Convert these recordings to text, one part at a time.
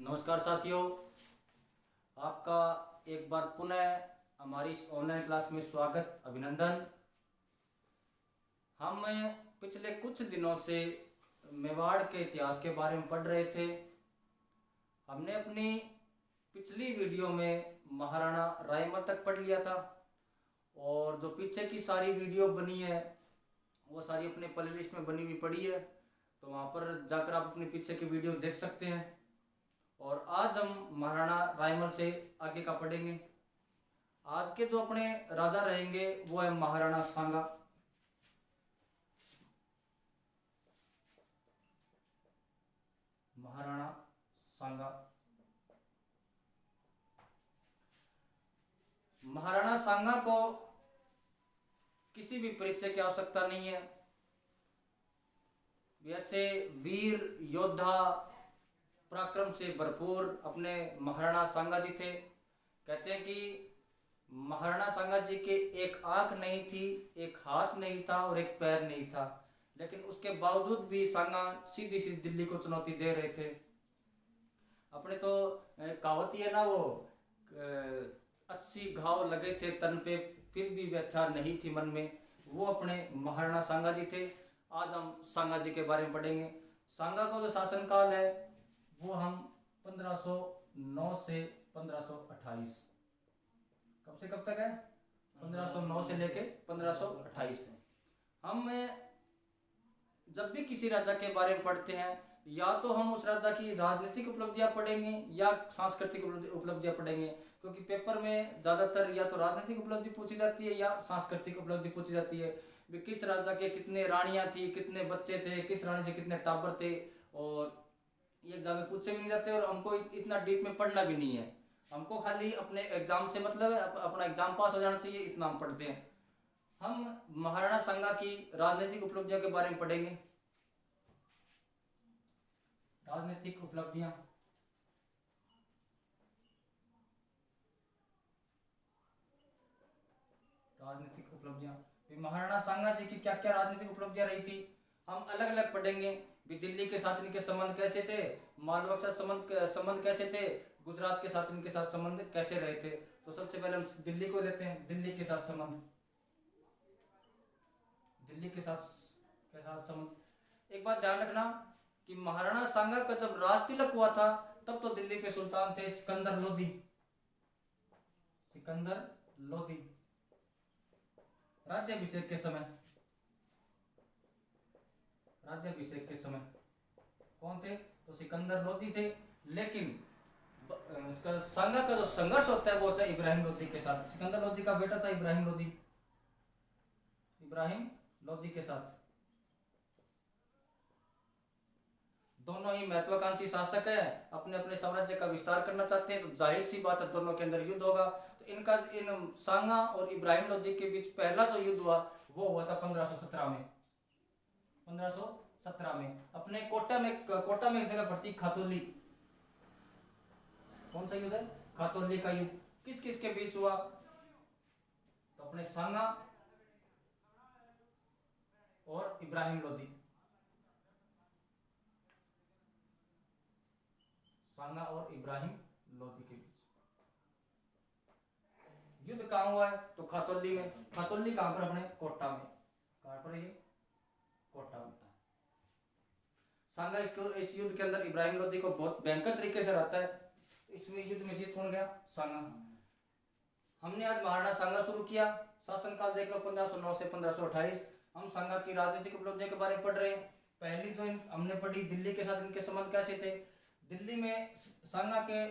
नमस्कार साथियों, आपका एक बार पुनः हमारी इस ऑनलाइन क्लास में स्वागत, अभिनंदन। हम पिछले कुछ दिनों से मेवाड़ के इतिहास के बारे में पढ़ रहे थे। हमने अपनी पिछली वीडियो में महाराणा रायमल तक पढ़ लिया था और जो पीछे की सारी वीडियो बनी है वो सारी अपने प्ले लिस्ट में बनी हुई पड़ी है, तो वहाँ पर जाकर आप अपने पीछे की वीडियो देख सकते हैं। और आज हम महाराणा रायमल से आगे का पढ़ेंगे। आज के जो अपने राजा रहेंगे वो है महाराणा सांगा। महाराणा सांगा। महाराणा सांगा को किसी भी परिचय की आवश्यकता नहीं है। वैसे वीर योद्धा पराक्रम से भरपूर अपने महाराणा सांगा जी थे। कहते हैं कि महाराणा सांगा जी के एक आंख नहीं थी, एक हाथ नहीं था और एक पैर नहीं था, लेकिन उसके बावजूद भी सांगा सीधी सीधी दिल्ली को चुनौती दे रहे थे। अपने तो कहावत ही है ना, वो 80 घाव लगे थे तन पे फिर भी व्यथा नहीं थी मन में, वो अपने महाराणा सांगा जी थे। आज हम सांगा जी के बारे में पढ़ेंगे। सांगा का जो शासनकाल है वो हम 1509 से 1528, कब से कब तक है? 1509 से लेके 1528। हम जब भी किसी राजा के बारे में पढ़ते हैं, या तो हम उस राजा की राजनीतिक उपलब्धियां पढ़ेंगे या सांस्कृतिक उपलब्धियां पढ़ेंगे, क्योंकि पेपर में ज़्यादातर या तो राजनीतिक उपलब्धि पूछी जाती है या सांस्कृतिक उपलब्धि पूछी जाती है। भी किस राजा के कितने रानियां थी, कितने बच्चे थे, किस रानी से कितने टाबर थे, और ये एग्जाम में पूछे भी नहीं जाते और हमको इतना डीप में पढ़ना भी नहीं है। हमको खाली अपने एग्जाम से मतलब है, अपना एग्जाम पास हो जाना चाहिए, इतना हम पढ़ते हैं। हम महाराणा सांगा की राजनीतिक उपलब्धियों के बारे में पढ़ेंगे। राजनीतिक उपलब्धियां। राजनीतिक उपलब्धियां महाराणा सांगा जी की क्या क्या राजनीतिक उपलब्धियां रही थी, हम अलग अलग पढ़ेंगे। भी दिल्ली के साथ इनके संबंध कैसे थे, मालवा के साथ संबंध कैसे थे, गुजरात के साथ इनके साथ संबंध कैसे रहे थे। तो सबसे पहले हम दिल्ली को लेते हैं। दिल्ली के साथ संबंध। दिल्ली के साथ संबंध। एक बात ध्यान रखना कि महाराणा सांगा का जब राज तिलक हुआ था तब तो दिल्ली पे सुल्तान थे सिकंदर लोधी। सिकंदर लोधी। राज्याभिषेक के समय, राज्याभिषेक के समय कौन थे? तो सिकंदर लोधी थे। लेकिन इसका सांगा का जो संघर्ष होता है वो होता है इब्राहिम लोधी के साथ। सिकंदर लोधी का बेटा था इब्राहिम लोधी। इब्राहिम लोधी के साथ दोनों ही महत्वाकांक्षी शासक है, अपने अपने साम्राज्य का विस्तार करना चाहते हैं, तो जाहिर सी बात है दोनों के अंदर युद्ध होगा। तो इन सांगा और इब्राहिम लोधी के बीच पहला जो युद्ध हुआ वो हुआ था 1517 में। 1517 में अपने कोटा में एक जगह पड़ती खातौली। कौन सा युद्ध है? खातौली का युद्ध। किस किस के बीच हुआ? तो अपने सांगा और इब्राहिम लोधी। सांगा और इब्राहिम लोधी के बीच युद्ध कहाँ हुआ है? तो खातौली में। खातौली कहाँ पर? अपने कोटा में। कहाँ पर? ये कोटा में। सांगा इस युद्ध के अंदर इब्राहिम लोधी को बहुत भयंकर तरीके से रहता है। इसमें युद्ध में जीत कौन गया? सांगा। हमने आज महाराणा सांगा शुरू किया। शासनकाल देख लो 1509 से 1528। हम सांगा की राजनीतिक उपलब्धियों के बारे में पढ़ रहे हैं। पहली जो हमने पढ़ी, दिल्ली के साथ इनके संबंध कैसे थे। दिल्ली में सांगा के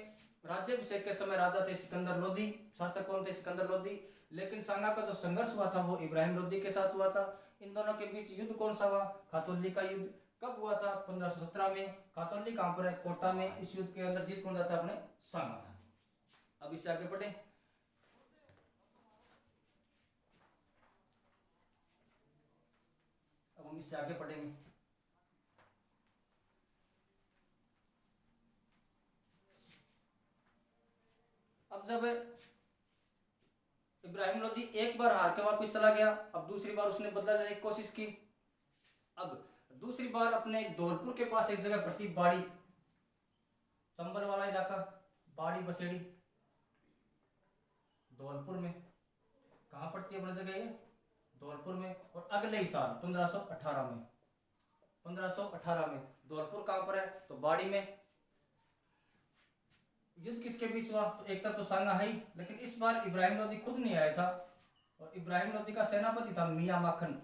राज्याभिषेक के समय राजा थे सिकंदर लोधी। शासक कौन थे? सिकंदर लोधी। लेकिन सांगा का जो संघर्ष हुआ था वो इब्राहिम लोधी के साथ हुआ था। इन दोनों के बीच युद्ध कौन सा हुआ? खातौली का युद्ध। कब हुआ था? 1517 में। खातौली कहां पर है? कोटा में। इस युद्ध के अंदर जीत कौन जाता है? अपने सांगा। अब इससे आगे बढ़े। अब हम इससे आगे पढ़ेंगे। अब जब इब्राहिम लोधी एक बार हार के वापस चला गया, अब दूसरी बार उसने बदला लेने की कोशिश की। अब दूसरी बार अपने धौलपुर के पास एक जगह पड़ती बाड़ी, चंबल वाला इलाका बाड़ी बसेड़ी धौलपुर में, कहाँ पड़ती है अपनी जगह ये, धौलपुर में। और अगले ही साल 1518 में, 1518 में धौलपुर कहाँ पर है, तो बाड़ी में। युद्ध किसके बीच हुआ, तो एक तरफ तो सांगा है ही, लेकिन इस बार इब्राहिम लोदी खुद नहीं आया था, और इब्राहिम लोदी का सेनापति था मियां माखन।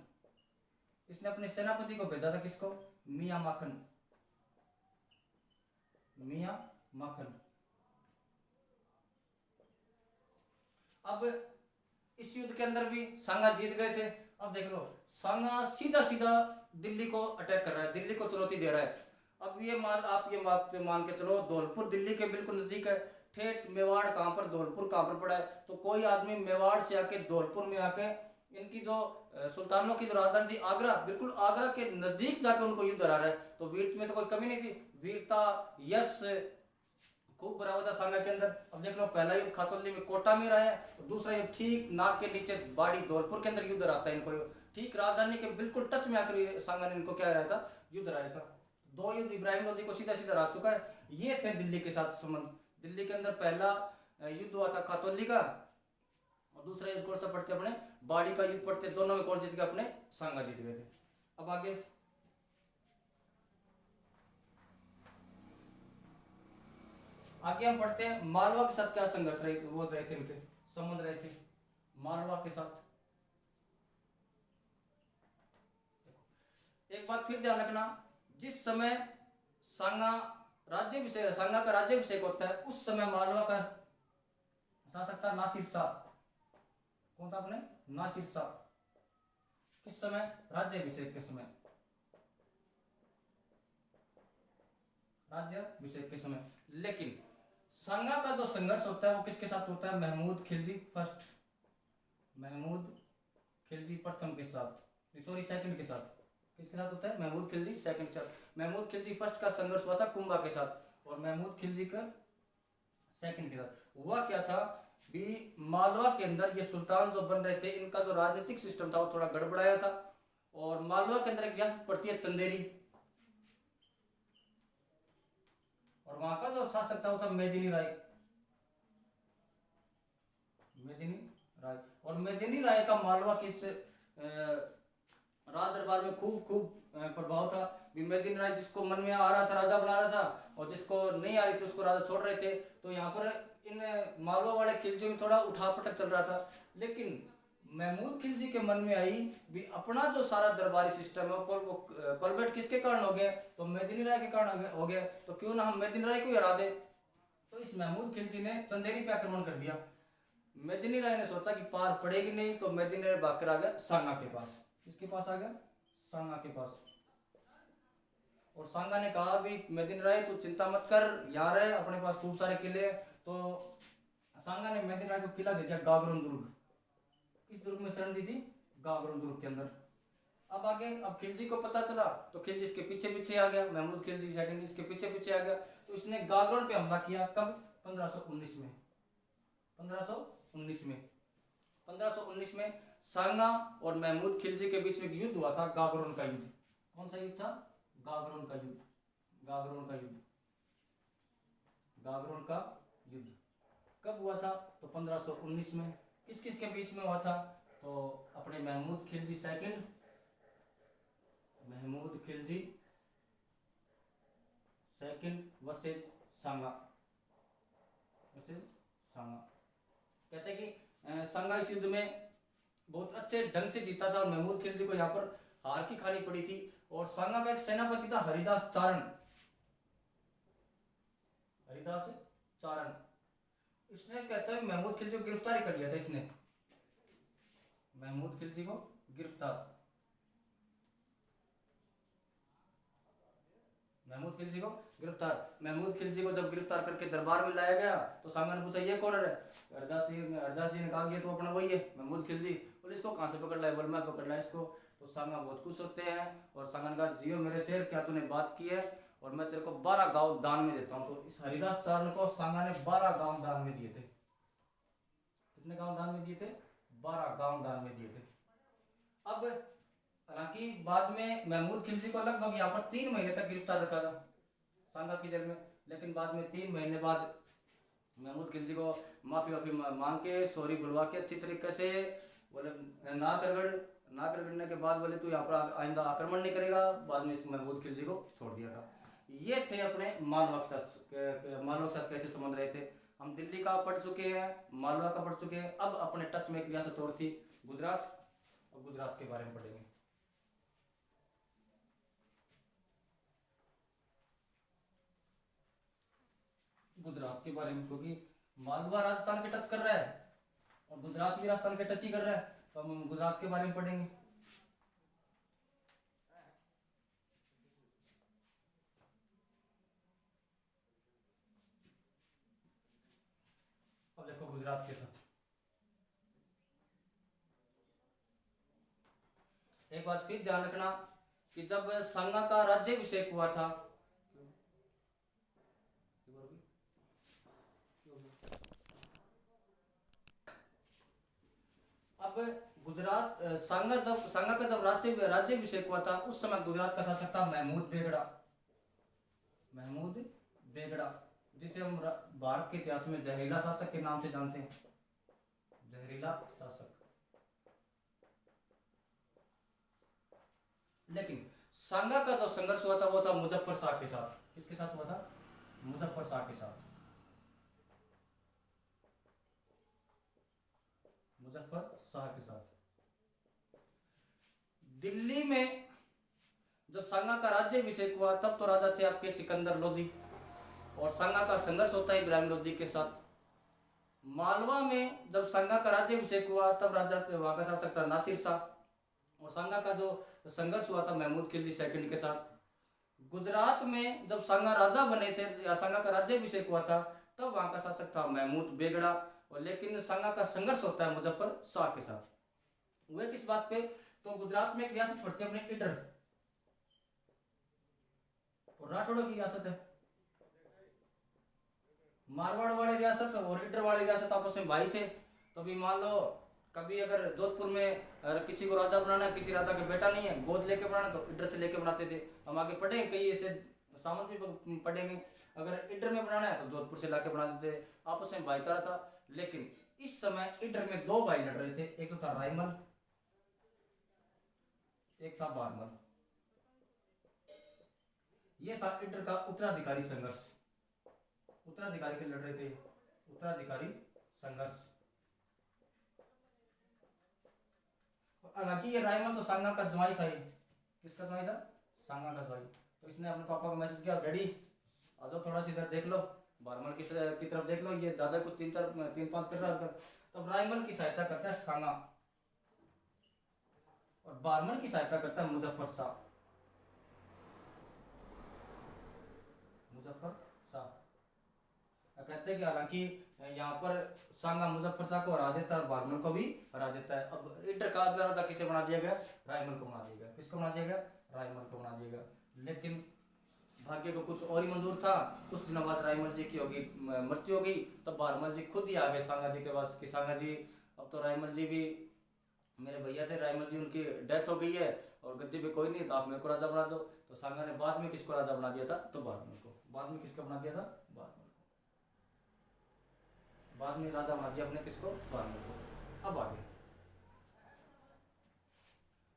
इसने अपने सेनापति को भेजा था, किसको, मियां माखन, मियां माखन। अब इस युद्ध के अंदर भी सांगा जीत गए थे। अब देख लो, सांगा सीधा सीधा दिल्ली को अटैक कर रहा है, दिल्ली को चुनौती दे रहा है। अब ये मान के चलो, धौलपुर दिल्ली के बिल्कुल नजदीक है। ठेठ मेवाड़ कहाँ पर, धौलपुर कहाँ पर पड़ा है, तो कोई आदमी मेवाड़ से आके धौलपुर में आके इनकी जो सुल्तानों की जो राजधानी थी आगरा, बिल्कुल आगरा के नजदीक जाके उनको युद्ध हरा रहा है। तो वीर में तो कोई कमी नहीं थी, वीरता यश खूब बराबर था सांगा के अंदर। अब देख लो, पहला युद्ध खातौली में कोटा में रहा है, और दूसरा युद्ध ठीक नाक के नीचे बाड़ी धौलपुर के अंदर युद्ध रहता है इनको, ठीक राजधानी के बिल्कुल टच में आकर सांगा ने इनको क्या रहा था, युद्ध रहा था। दो युद्ध इब्राहिम लोदी को सीधा सीधा रह चुका है। ये थे दिल्ली के साथ संबंध। दिल्ली के अंदर पहला युद्ध हुआ था खातौली का, और दूसरा युद्ध कौन सा पड़ते अपने, बाड़ी का युद्ध पड़ते। दोनों में कौन जीत गया, अपने सांगा जीत गए थे। अब आगे हम पढ़ते हैं मालवा के साथ क्या संघर्ष रहे, वो रहे थे, इनके संबंध रहे थे मालवा के साथ। एक बात फिर ध्यान रखना, जिस समय सांगा का राज्याभिषेक होता है, उस समय मालवा का शासक था नासिर शाह। कौन था अपने, नासिर शाह। किस समय, राज्याभिषेक के समय, राज्याभिषेक के समय। लेकिन सांगा का जो संघर्ष होता है वो किसके साथ होता है, महमूद खिलजी फर्स्ट, महमूद खिलजी प्रथम के साथ, सॉरी सेकंड के साथ। किसके साथ होता है, महमूद खिलजी सेकंड के साथ। महमूद खिलजी फर्स्ट का संघर्ष हुआ था कुंभा के साथ, और महमूद खिलजी का सेकंड के साथ। हुआ क्या था भी, मालवा के अंदर ये सुल्तान जो बन रहे थे, इनका जो राजनीतिक सिस्टम था वो थोड़ा गड़बड़ाया था। और मालवा के अंदर एक रियासत पड़ती है चंदेरी, और वहां का जो शासक था वो था मेदिनी राय, मेदिनी राय। और मेदिनी राय का मालवा की राज दरबार में खूब प्रभाव था। मेदिनी राय जिसको मन में आ रहा था राजा बना रहा था, और जिसको नहीं आ रही थी उसको राजा छोड़ रहे थे। तो यहाँ पर इन मालवा वाले खिलजियों में थोड़ा उठापटक चल रहा था। लेकिन महमूद खिलजी के मन में आई भी, अपना जो सारा दरबारी सिस्टम है वो पलबेट किसके कारण हो गया, तो मेदिनी राय के कारण हो गया। तो क्यों ना हम मेदिनी राय को ही हरा दे। तो इस महमूद खिलजी ने चंदेरी पे आक्रमण कर दिया। मेदिनी राय ने सोचा कि पार पड़ेगी नहीं, तो मेदिनी राय भागकर आ गया सांगा के पास। किसके पास आ गया, सांगा के पास। और सांगा ने कहा भी मेदिनी राय तू चिंता मत कर, यहाँ रहे, अपने पास खूब सारे किले। तो सांगा ने मेदिनी राय को किला दे दिया गागरोन दुर्ग। किस दुर्ग में शरण दी थी, गागरोन दुर्ग के अंदर। अब खिलजी को पता चला, तो खिलजी इसके पीछे पीछे आ गया, महमूद खिलजी सेकंड इसके पीछे पीछे आ गया। तो इसने गागरोन पे हमला किया, कब, 1519 में। 1519 में सांगा और महमूद खिलजी के बीच में एक युद्ध हुआ था, गागरोन का युद्ध। कौन सा युद्ध था, गागरोन का युद्ध। गागरोन का युद्ध, गागरोन का युद्ध कब हुआ था, तो 1519 में। किस किस के बीच में हुआ था, तो अपने Mahmud Khilji second, Mahmud Khilji second versus Sanga, कहते हैं कि सांगा इस युद्ध में बहुत अच्छे ढंग से जीता था, और महमूद खिलजी को यहाँ पर हार की खानी पड़ी थी। और सांगा का एक सेनापति था हरिदास चारण, हरिदास चारण। इसने कहता है महमूद खिलजी को गिरफ्तार कर लिया था इसने, महमूद खिलजी को गिरफ्तार, महमूद खिलजी को गिरफ्तार। महमूद खिलजी को जब गिरफ्तार करके दरबार में लाया गया, तो सांगा ने पूछा ये कौन है, हरदास जी ने कहा ये तो अपना वही है महमूद खिलजी। बोले इसको कहाँ से पकड़ लाया, बोले मैं पकड़ लाया इसको। तो सांगा बहुत खुश होते हैं, और सांगा ने कहा जियो मेरे शेर, क्या तूने बात की है, और मैं तेरे को 12 गांव दान में देता हूँ। तो इस हरिदास चारण को सांगा ने 12 गांव दान में दिए थे। कितने गांव दान में दिए थे, 12 गांव दान में दिए थे। अब हालांकि बाद में महमूद खिलजी को लगभग यहाँ पर 3 महीने तक गिरफ्तार रखा था सांगा की जेल में। लेकिन बाद में 3 महीने बाद महमूद खिलजी को माफ़ी मांग के सॉरी बुलवा के अच्छी तरीके से बोले ना करगड़ने के बाद बोले तू यहाँ पर आइंदा आक्रमण नहीं करेगा। बाद में इस महमूद खिलजी को छोड़ दिया था। ये थे अपने मालवा के साथ कैसे संबंध रहे थे। हम दिल्ली का पढ़ चुके हैं, मालवा का पढ़ चुके हैं। अब अपने टच में एक रियासत और थी गुजरात, और गुजरात के बारे में पढ़ेंगे। गुजरात के बारे में, क्योंकि मालवा राजस्थान के टच कर रहा है और गुजरात भी राजस्थान के टच ही कर रहा है, तो हम गुजरात के बारे में पढ़ेंगे। अब देखो गुजरात के साथ एक बात फिर ध्यान रखना कि जब संगा का राज्याभिषेक हुआ था, अब गुजरात सांगा का जब राज्याभिषेक हुआ था, उस समय गुजरात का शासक था महमूद बेगड़ा, जिसे हम भारत के इतिहास में जहरीला शासक के नाम से जानते हैं। जहरीला शासक। लेकिन सांगा का जो संघर्ष हुआ था वो था मुजफ्फर शाह के साथ। किसके साथ हुआ था? मुजफ्फर शाह के साथ। मुजफ्फर शाह के साथ दिल्ली में जब सांगा का राज्याभिषेक हुआ तब तो राजा थे आपके सिकंदर लोधी, और सांगा का संघर्ष होता है इब्राहिम लोधी के साथ। मालवा में जब सांगा का राज्याभिषेक हुआ तब राजा वहां का शासक था नासिर शाह, और सांगा का जो संघर्ष हुआ था महमूद खिलजी सेकंड के साथ। गुजरात में जब सांगा राजा बने थे या सांगा का राज्याभिषेक हुआ था तब वहां का शासक था महमूद बेगड़ा, और लेकिन सांगा का संघर्ष होता है मुजफ्फर शाह के साथ। वह किस बात पे? तो गुजरात में एक रियासत पड़ती है अपने इडर, और राठौड़ों की रियासत है। मारवाड़ वाली रियासत और इडर वाली रियासत आपस में भाई थे। तो अभी मान लो कभी अगर जोधपुर में किसी को राजा बनाना है, किसी राजा का बेटा नहीं है, गोद लेके बनाना, तो इडर से लेके बनाते थे। हम आगे पढ़ेंगे, कई ऐसे सामंत भी पढ़ेंगे। अगर इडर में बनाना है तो जोधपुर से लाके बना देते। आपस में भाईचारा था। लेकिन इस समय इडर में 2 भाई लड़ रहे थे, एक तो था रायमल, एक था बारमल। ये था इडर का उत्तराधिकारी संघर्ष। उत्तराधिकारी के लड़ रहे थे, उत्तराधिकारी संघर्ष। हालांकि ये रायमल तो सांगा का जवाई था। ये किसका जवाई था? सांगा का जवाई। तो इसने अपने पापा को मैसेज किया, डैडी आ जाओ थोड़ा सा इधर देख लो, बारमल की तरफ देख लो, ये ज्यादा कुछ 3-5 कर रहा है। तब रायमल की सहायता करता है सांगा, और बारमल की सहायता करता है मुजफ्फर शाह। मुजफ्फर शाह कहते हैं कि हालांकि यहाँ पर सांगा मुजफ्फर शाह को हरा देता है और बारमल को भी हरा देता है। अब इडर का अगला राजा किसे बना दिया गया? रायमल को बना दिया गया। किसको बना दिया गया? रायमल को बना दिया गया। लेकिन भाग्य को कुछ और ही मंजूर था। कुछ दिनों बाद रायमल जी की मृत्यु हो गई। तब बारमल जी खुद ही आ गए सांगा जी के पास कि सांगा जी अब तो रायमल जी भी मेरे भैया थे, रायमल जी उनकी डेथ हो गई है और गद्दी पे कोई नहीं, तो आप मेरे को राजा बना दो। तो सांगा ने बाद में किसको राजा बना दिया था? तो बारमल को। बाद में किसको बना दिया था? बारमल को। बाद में राजा बना दिया अपने किसको? बारमल को। अब आगे,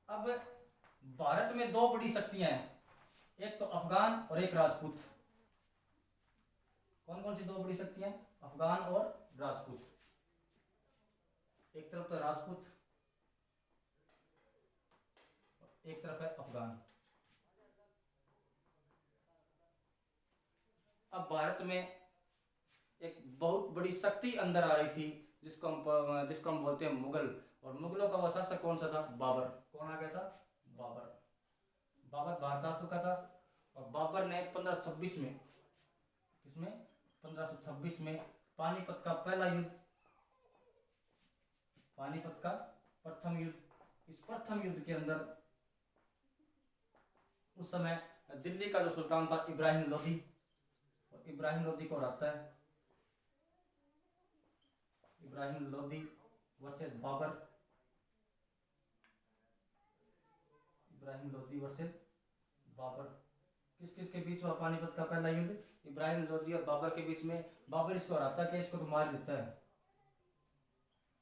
अब भारत में 2 बड़ी शक्तियां हैं, एक तो अफगान और एक राजपूत। कौन कौन सी 2 बड़ी शक्तियां? अफगान और राजपूत। एक तरफ तो राजपूत, एक तरफ है अफगान। अब भारत में एक बहुत बड़ी शक्ति अंदर आ रही थी जिसको हम बोलते हैं मुगल। और मुगलों का वह शासक कौन सा था? बाबर। कौन आ गया था? बाबर। बाबर भारत आ चुका था। और बाबर ने 1526 में, किसमें? 1526 में पानीपत का पहला युद्ध, पानीपत का प्रथम युद्ध। इस प्रथम युद्ध के अंदर उस समय दिल्ली का जो सुल्तान था इब्राहिम लोधी, और इब्राहिम लोधी को हराता है। इब्राहिम लोधी वर्सेस बाबर। इब्राहिम लोधी वर्सेस बाबर। किस किस के बीच हुआ पानीपत का पहला युद्ध? इब्राहिम लोदी और बाबर के बीच में। बाबर इसको हराता है कि इसको तो मार देता है।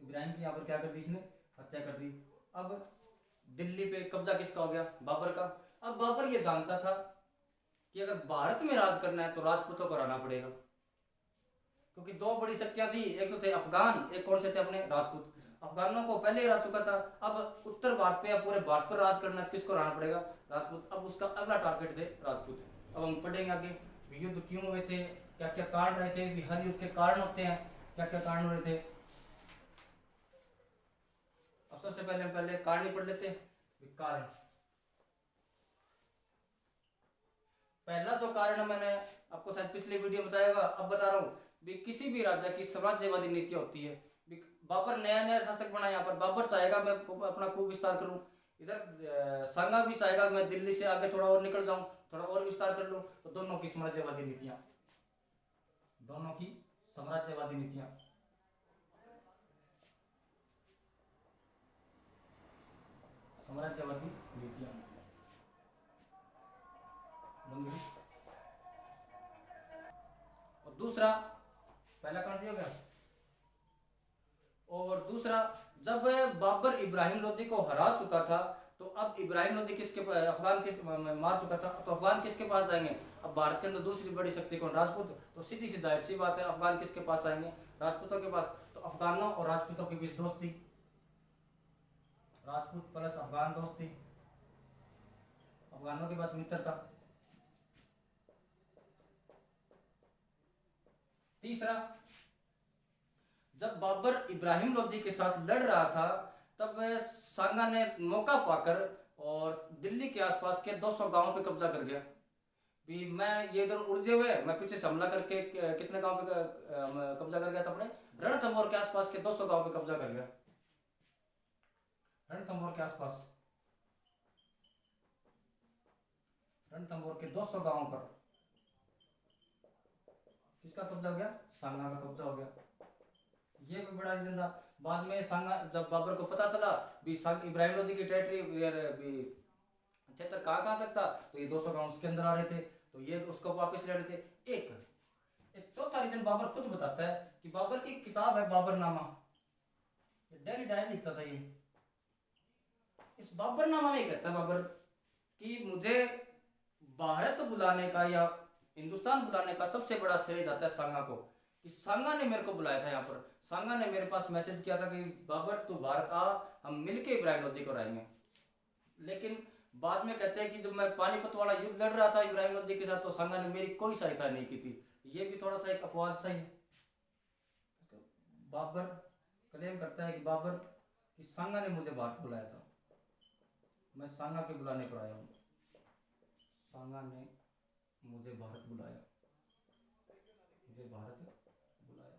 इब्राहिम की यहाँ पर क्या कर दी इसने? हत्या कर दी। अब दिल्ली पे कब्जा किसका हो गया? बाबर का। अब बाबर ये जानता था कि अगर भारत में राज करना है तो राजपूतों को हराना पड़ेगा, क्योंकि दो बड़ी शक्तियां थी, एक तो थे अफगान, एक कौन से थे? अपने राजपूत। अफगानों को पहले ही हरा चुका था, अब उत्तर भारत पे या पूरे भारत पर राज करना है तो किसको हराना पड़ेगा? राजपूत। अब उसका अगला टारगेट थे राजपूत। अब हम पढ़ेंगे आगे युद्ध क्यों हुए थे, क्या क्या कारण रहे थे। हर युद्ध के कारण होते हैं, क्या क्या कारण हो रहे थे। अब सबसे पहले कारण ही पढ़ लेते हैं। कारण, पहला जो कारण है मैंने आपको शायद पिछले वीडियो में बताया, अब बता रहा हूँ भी। किसी भी राज्य की साम्राज्यवादी नीति होती है। बाबर नया नया शासक बना, यहाँ पर बाबर चाहेगा मैं अपना खूब विस्तार करूं, इधर सांगा भी चाहेगा मैं दिल्ली से आगे थोड़ा और निकल जाऊं, थोड़ा और विस्तार कर लूं। तो दोनों की साम्राज्यवादी नीतियां, दोनों की साम्राज्यवादी नीतियां। साम्राज्यवादी नीतियां बन गई। और दूसरा, पहला कारण दिया गया। और दूसरा, जब बाबर इब्राहिम लोदी को हरा चुका था तो अब इब्राहिम लोदी किसके अफगान किस मार चुका था, तो अफगान किसके पास जाएंगे? अब भारत के अंदर दूसरी बड़ी शक्ति कौन? राजपूत। तो सीधी सी जाहिर सी बात है अफगान किसके पास आएंगे? राजपूतों के पास। तो अफगानों और राजपूतों के बीच दोस्ती, राजपूत प्लस अफगान दोस्ती, अफगानों के पास मित्रता। तीसरा, जब बाबर इब्राहिम लोदी के साथ लड़ रहा था तब सांगा ने मौका पाकर और दिल्ली के आसपास के 200 गांवों पे कब्जा कर गया। भी मैं ये इधर उलझे हुए, मैं पीछे से हमला करके कितने गांव पे कब्जा कर गया था? अपने रणथंभौर के आसपास के 200 गांव पे कब्जा कर गया। रणथंभौर के आसपास, रणथंभौर के 200 गांवों पर किसका कब्जा हो गया? सांगा का कब्जा हो गया। ये भी बड़ा रीजन था। बाद में सांगा, जब बाबर को पता चला भी इब्राहिम लोदी की टेरिटरी क्षेत्र कहाँ तक था, तो ये 200 गांव उसके अंदर आ रहे थे, तो ये उसको वापस ले रहे थे। एक चौथा रीजन बाबर खुद बताता है कि बाबर की किताब है बाबरनामा, डेली डायरी लिखता था ये। इस बाबरनामा में कहता है बाबर कि मुझे भारत बुलाने का या हिंदुस्तान बुलाने का सबसे बड़ा श्रेय जाता है सांगा को, कि सांगा ने मेरे को बुलाया था यहाँ पर। सांगा ने मेरे पास मैसेज किया था कि बाबर तू भारत आ, हम मिलके इब्राहिम लोदी को हराएंगे। लेकिन बाद में कहते हैं कि जब मैं पानीपत वाला युद्ध लड़ रहा था इब्राहिम लोदी के साथ तो सांगा ने मेरी कोई सहायता नहीं की थी। ये भी थोड़ा सा एक अपवाद सही है। बाबर क्लेम करता है कि बाबर कि सांगा ने मुझे भारत बुलाया था, मैं सांगा के बुलाने पर आया हूँ, सांगा ने मुझे भारत बुलाया, मुझे भारत बुलाया।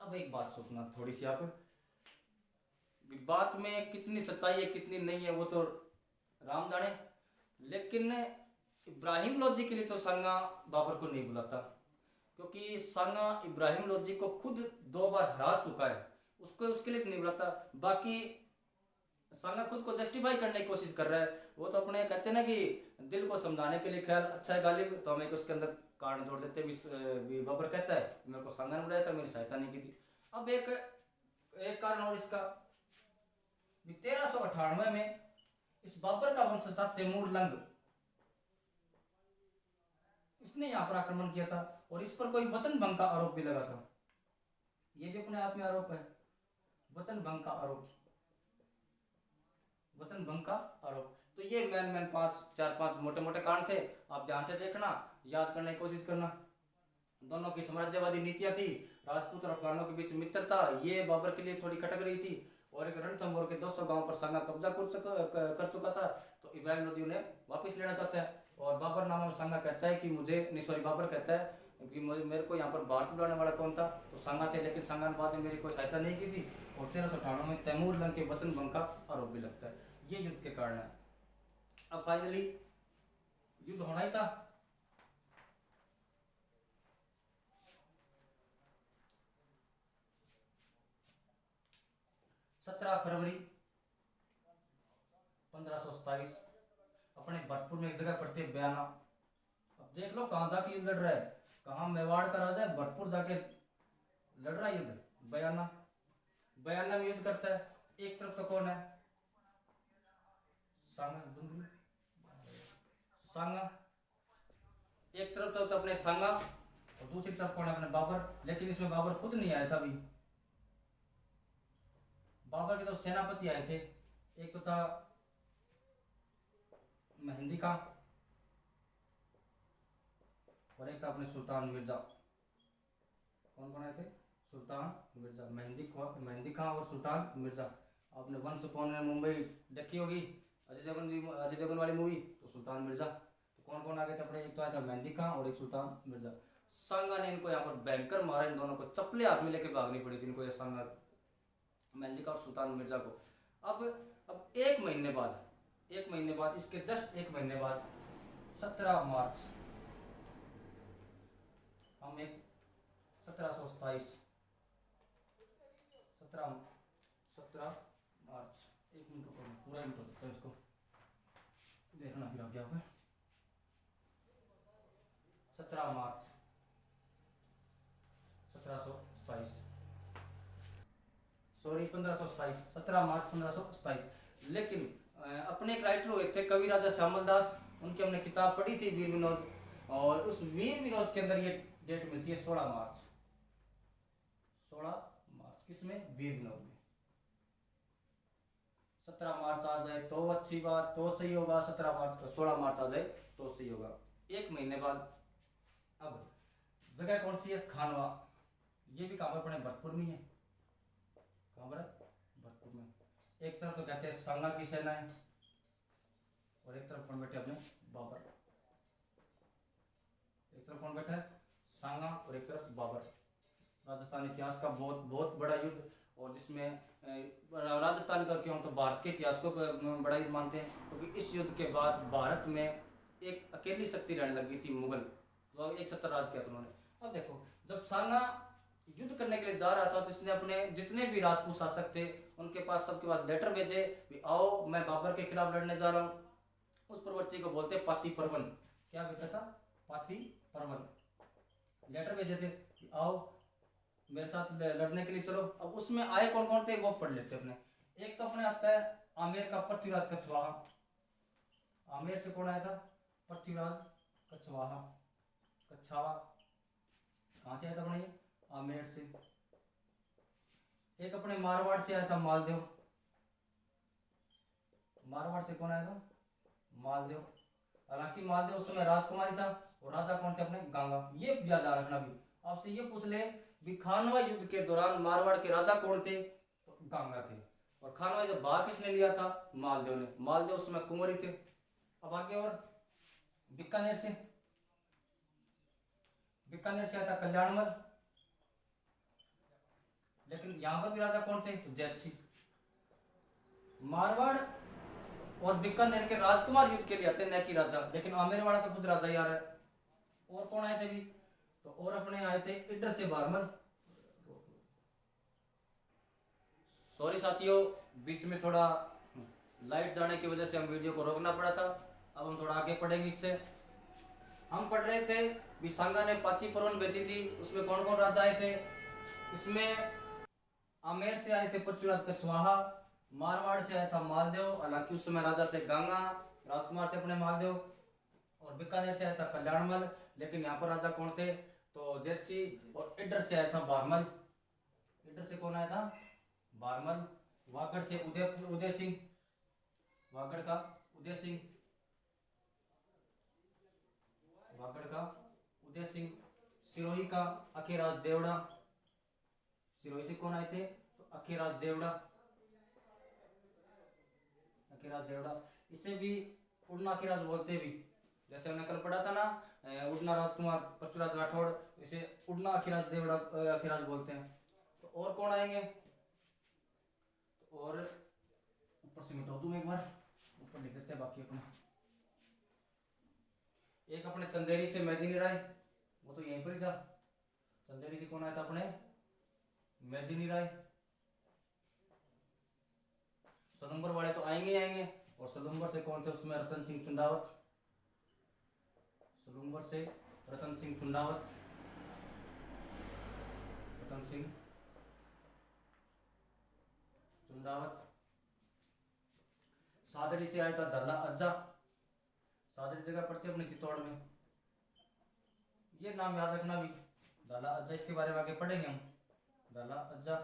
अब एक बात सोचना थोड़ी सी, आप बात में कितनी सच्चाई है कितनी नहीं है वो तो राम जाने, लेकिन इब्राहिम लोदी के लिए तो सांगा बाबर को नहीं बुलाता, क्योंकि सांगा इब्राहिम लोदी को खुद 2 बार हरा चुका है, उसको उसके लिए नहीं बुलाता। बाकी सांगा खुद को जस्टिफाई करने की कोशिश कर रहा है, वो तो अपने कहते हैं ना कि दिल को समझाने के लिए ख्याल अच्छा है गालिब, तो हमें उसके अंदर कारण जोड़ देते भी बाबर कहता है मेरे को सांगा ने बुलाया था, मेरी सहायता नहीं की थी। अब एक कारण और इसका, 1398 में इस बाबर का वंशज था तैमूर लंग, इसने यहाँ पर आक्रमण किया था और इस पर कोई वचन भंग का आरोप भी लगा था। ये भी अपने आप में आरोप है, वचन भंग का आरोप, वचन भंग का आरोप। तो ये मैन 4-5 मोटे मोटे कारण थे, आप ध्यान से देखना, याद करने की कोशिश करना। दोनों की साम्राज्यवादी नीतियां थी, राजपूत और अफगानों के बीच मित्रता, ये बाबर के लिए थोड़ी खटक रही थी। और एक रणथंभौर के 200 गांव पर सांगा कब्जा कर चुका था, तो इब्राहिम लोदी उन्हें वापस लेना चाहता है। और बाबरनामा में सांगा कहता है कि बाबर कहता है कि मेरे को यहाँ पर भारत बुलाने वाला कौन था, तो सांगा थे, लेकिन सांगा ने बाद में मेरी कोई सहायता नहीं की थी। और 1398 में तैमूर लंग के वचन भंग का आरोप भी लगता है। ये युद्ध के कारण है। अब फाइनली युद्ध होना ही था। 17 फरवरी 1527 अपने भरतपुर में एक जगह पड़ती है बयाना। अब देख लो कहाँ जाके युद्ध लड़ रहा है, कहाँ मेवाड़ का राजा है, भरतपुर जाके लड़ रहा है युद्ध, बयाना। बयाना में युद्ध करता है। एक तरफ तो कौन है, सांगा, सांगा। एक तरफ तो अपने सांगा और दूसरी तरफ कौन है, अपने बाबर। लेकिन इसमें बाबर खुद नहीं आया था अभी, बाबर के तो सेनापति आए थे। एक तो था मेहंदी खां और एक था अपने सुल्तान मिर्जा। कौन कौन आए थे, सुल्तान मिर्जा, मेहंदी खां और सुल्तान मिर्जा। आपने वंश कौन है मुंबई देखी होगी, अजय देवगन वाली मूवी, तो सुल्तान मिर्जा। तो कौन कौन आ गए थे अपने, एक तो आया था मेहंदी खां और एक सुल्तान मिर्जा। सांगा ने इनको यहाँ पर भयंकर मारा, इन दोनों को चप्पले हाथ में लेके भागनी पड़ी थी इनको, ये सांगा, मेहंदी खां और सुल्तान मिर्जा को। अब एक महीने बाद इसके जस्ट एक महीने बाद 17 मार्च, हम एक 1727 मार्च, एक मिनट रुको, पूरा इंट्रो देता है इसको, देखना फिर आप यहाँ पे। 17 मार्च 1727, सॉरी 1527, 17 मार्च 1527। लेकिन अपने एक राइटर हुए थे कवि राजा श्यामल दास, उनकी हमने किताब पढ़ी थी वीर विनोद, और उस वीर विनोद के अंदर ये डेट मिलती है 16 मार्च। 16 मार्च किसमें, वीर विनोद में। 17 मार्च आ जाए तो अच्छी बात, तो सही होगा, 17 मार्च तो 16 मार्च आ जाए तो सही होगा, एक महीने बाद। अब जगह कौन सी है, खानवा। ये भी कहाँ पर पड़े, भरतपुर में है। कहाँ पर है, भरतपुर में। एक तरफ तो कहते हैं सांगा की सेना है और एक तरफ कौन बैठे अपने, बाबर। एक तरफ कौन बैठा है, सांगा, और एक तरफ बाबर। राजस्थान इतिहास का बहुत बहुत बड़ा युद्ध, और जिसमें राजस्थान का क्यों, तो भारत के इतिहास को बड़ा युद्ध मानते हैं, क्योंकि इस युद्ध के बाद भारत में एक अकेली शक्ति रहने लगी थी, मुगल, जो एक 70 राज किया था उन्होंने। अब देखो, जब सांगा युद्ध करने के लिए जा रहा था तो इसने अपने जितने भी राजपूत शासक थे उनके पास, सबके पास लेटर भेजे कि आओ मैं बाबर के खिलाफ लड़ने जा रहा हूँ। उस प्रवृत्ति को बोलते पाती परवन। क्या भेजा था, पाती परवन, लेटर भेजे थे कि आओ मेरे साथ लड़ने के लिए चलो। अब उसमें आए कौन कौन थे वो पढ़ लेते अपने। एक तो अपने आता है आमेर का पृथ्वीराज कछवाहा। आमेर से कौन आया था, पृथ्वीराज कछवाहा, कछावा। कहाँ से आया था अपने ये, आमेर से। एक अपने मारवाड़ से आया था मालदेव। मारवाड़ से कौन आया था, मालदेव। हालांकि मालदेव उस समय राजकुमारी था और राजा कौन थे अपने, गांगा। ये याद रखना भी, आपसे ये पूछ ले भी खानवा युद्ध के दौरान मारवाड़ के राजा कौन थे, तो गांगा थे। और खानवा जब भाग किसने लिया था, मालदेव ने। मालदेव उस समय कुंवरी थे। अब आगे और बीकानेर से आया था कल्याणमल। लेकिन यहां पर भी राजा कौन थे, तो जैतसी। मारवाड़ और बीकानेर के राजकुमार युद्ध के लिए आते न कि राजा, लेकिन आमेर वाला तो खुद राजा ही आ रहा है। और कौन आए थे भी, तो और अपने आए थे इडर से बारमल। सॉरी साथियों, बीच में थोड़ा लाइट जाने की वजह से हम वीडियो को रोकना पड़ा था। अब हम थोड़ा आगे पढ़ेंगे। इससे हम पढ़ रहे थे भी सांगा ने पाती परवन भेजी थी, उसमें कौन कौन राजा आए थे। इसमें आमेर से आए थे पृथ्वीराज कछवाहा, मारवाड़ से आया था मालदेव, हालांकि उस समय राजा थे गांगा, राजकुमार थे अपने मालदेव। और बीकानेर से आया था कल्याणमल, लेकिन यहाँ पर राजा कौन थे, तो जैतसी। और इडर से आया था बारमल। इडर से कौन आया था, बारमल। वागड़ से उदय सिंह, वागड़ का उदय सिंह, वागड़ का उदय सिंह। सिरोही का अखेराज देवड़ा। सिरोही से कौन आए थे, तो अखेराज देवड़ा, अखेराज देवड़ा। इसे भी उड़ना अखेराज बोलते भी, जैसे हमने कल पढ़ा था ना, उड़ना राजकुमार पृथ्वीराज राठौड़, इसे उड़ना अखेराज देवड़ा अखेराज बोलते हैं। तो और कौन आएंगे, तो और ऊपर से मिटा दूं एक बार, ऊपर लिख देते हैं बाकी अपने। एक अपने चंदेरी से मेदिनी राय, वो तो यहीं पर ही था। चंदेरी से कौन आया था अपने, मेदिनी राय। 100 नंबर वाले तो आएंगे ही आएंगे, और सलूम्बर से कौन थे उसमें? रतन सिंह चुंडावत। सलूम्बर से रतन सिंह चुंडावत, रतन सिंह चुंडावत। सादरी से आया था झाला अज्जा, सादरी जगह पड़ती है अपने चित्तौड़ में, ये नाम याद रखना भी, झाला अज्जा, इसके बारे में आगे पढ़ेंगे हम, झाला अज्जा।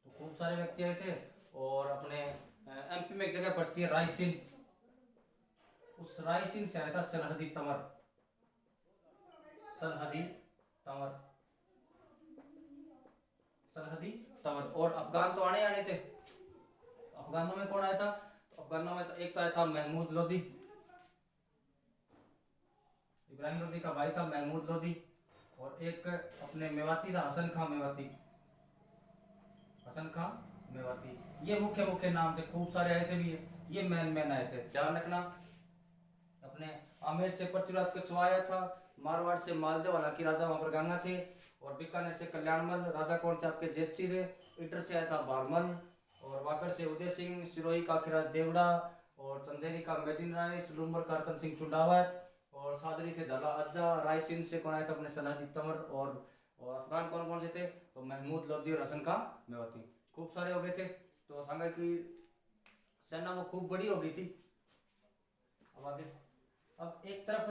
तो खूब सारे व्यक्ति आए थे। और अपने एमपी में एक जगह पड़ती है रायसीन, उस रायसीन से आया था सरहदी तंवर, सरहदी तंवर, सरहदी तंवर। और अफगान तो आने आने थे। अफगानों में कौन आया था? तो अफगानों में तो एक तो आया था महमूद लोधी, इब्राहिम लोधी का भाई था महमूद लोधी। और एक अपने मेवाती था हसन खां मेवाती, हसन खां मेवाती। ये मुख्य मुख्य नाम थे, खूब सारे आए थे भी, ये मेन मेन आए थे, ध्यान रखना। अपने आमेर से पृथ्वीराज कछवा आया था, मारवाड़ से मालदेव हालांकि राजा वहां पर गंगा थे, और बीकानेर से कल्याणमल, राजा कौन थे आपके? जेतसी थे। इटर से आया था बारमल, और वाकड़ से उदय सिंह, सिरोही का खिराज देवड़ा, और चंदेरी का मेदिन राय, सलूम्बर का रतन सिंह चुंडावत, और सादरी से झाला अज्जा, रायसीन से कौन आया था? अपने सरहदी तंवर। और अफगान कौन कौन से थे? तो महमूद लोधी और हसन खां मेवाती, खूब सारे हो गए थे। तो सांगा की सेना वो खूब बड़ी हो गई थी। अब आगे, अब एक तरफ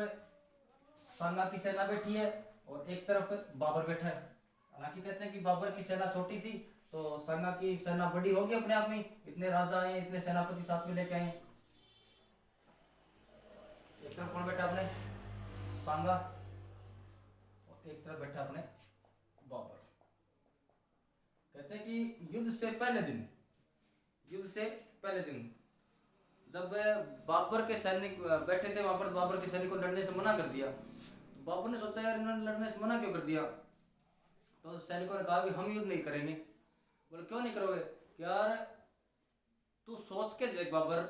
सांगा की सेना बैठी है और एक तरफ बाबर बैठा है। हालांकि कहते हैं कि बाबर की सेना छोटी थी, तो सांगा की सेना बड़ी होगी अपने आप में, इतने राजा आए, इतने सेनापति साथ में लेके आए। एक तरफ कौन बैठा? अपने सांगा, और एक तरफ बैठा अपने बाबर। कहते हैं कि युद्ध से पहले दिन, युद्ध से पहले दिन जब बाबर के सैनिक बैठे थे वहां पर, बाबर के सैनिक को लड़ने से मना कर दिया। तो बाबर ने सोचा यार इन्होंने लड़ने से मना क्यों कर दिया? तो सैनिकों ने कहा कि हम युद्ध नहीं करेंगे। बोले क्यों नहीं करोगे? यार तू सोच के देख बाबर,